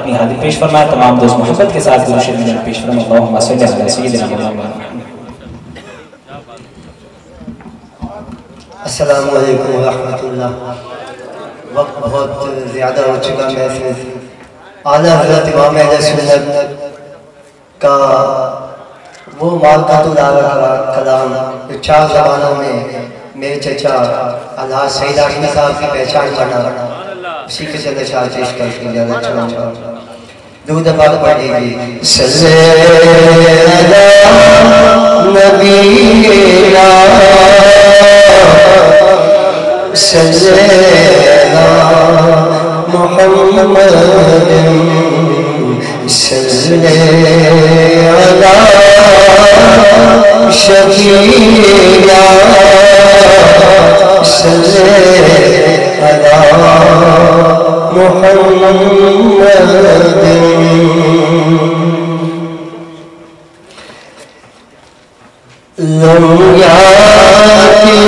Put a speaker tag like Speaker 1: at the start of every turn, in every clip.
Speaker 1: अपनी हाजिर पेश फरमाए। तमाम दोस्त मोहब्बत के साथ गुरुशरीफ पेश फरमाए। अल्लाहुम्मा सल्ली अला सय्यिदिना मुहम्मद।
Speaker 2: अस्सलामु अलैकुम व रहमतुल्लाह। वक्त बहुत ज़्यादा हो चुका महफिल आला हज़रत इमाम अहले सुन्नत का वो मालकातुल कलाम जो 4 ज़बानों में मेरे चचा अल्लाह सईद आशमी साहब की पहचान बना, उसी के चंद अशार पेश करके ज़्यादा अच्छा दूध पाक पढ़ लीजिए। सल्लल्लाहु मुहम्मद सल्लल्लाहु अला शफीना सल्लल्लाहु अला मुहम्मद। लम याति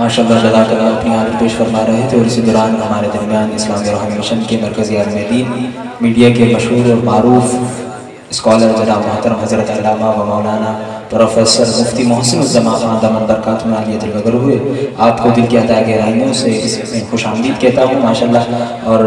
Speaker 1: माशाअल्लाह जज़ाकल्लाह अपनी हालत पेश फरमा रहे थे। और इसी दौरान हमारे दरमियान इस्लामी रहम मिशन के मरकज़ी आलिम दीन मीडिया के मशहूर और मारूफ स्कॉलर जनाब मोहतरम हज़रत अल्लामा व मौलाना प्रोफेसर मुफ्ती मोहसिन उज़्ज़मा खान दामन बरकातुहु आलियतुल बगर हुए, आपको दिल की अता गहराइयों से इसमें खुशामदीद कहता हूँ माशाअल्लाह। और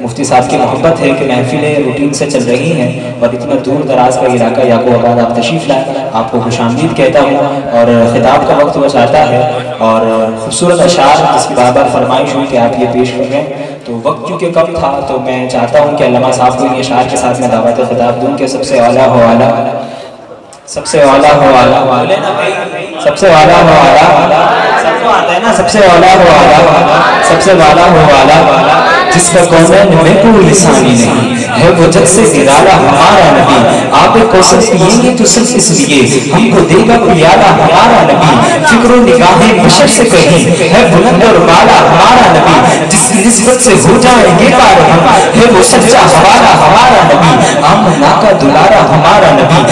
Speaker 1: मुफ्ती साहब की मोहब्बत है कि महफिलें रूटीन से चल रही हैं और इतना दूर दराज का इलाका याकूबाबाद आप तशरीफ़ लाए, आपको खुशामदीद कहता हूँ। और ख़िताब का वक्त बच आता है और खूबसूरत अशार जिसकी बार बार फरमाइश हुई कि आप ये पेश कर रहे हैं, तो वक्त चूँकि कम था तो मैं चाहता हूँ कि अल्लामा साहब को ये अशार के साथ मैं दावत ख़िताब दूँ कि सबसे आला हो आला, सबसे आला हो आला, सबसे आला हो आला, सबको आता है ना, सबसे आला हो आला, सबसे आला हो आला, जिसका कौन में कोई लिसानी नहीं है, वो जग से निराला हमारा नबी। आप एक कौसर पिएंगे तो सिर्फ इसलिए हमको देगा पियाला हमारा नबी। फिक्रो निगाहें बशर से कहीं है बुलंद और बाला हमारा नबी। जिसकी निस्बत से हो जाएंगे पार हम, है वो सच्चा हमारा नबी। आमना का दुलारा हमारा नबी।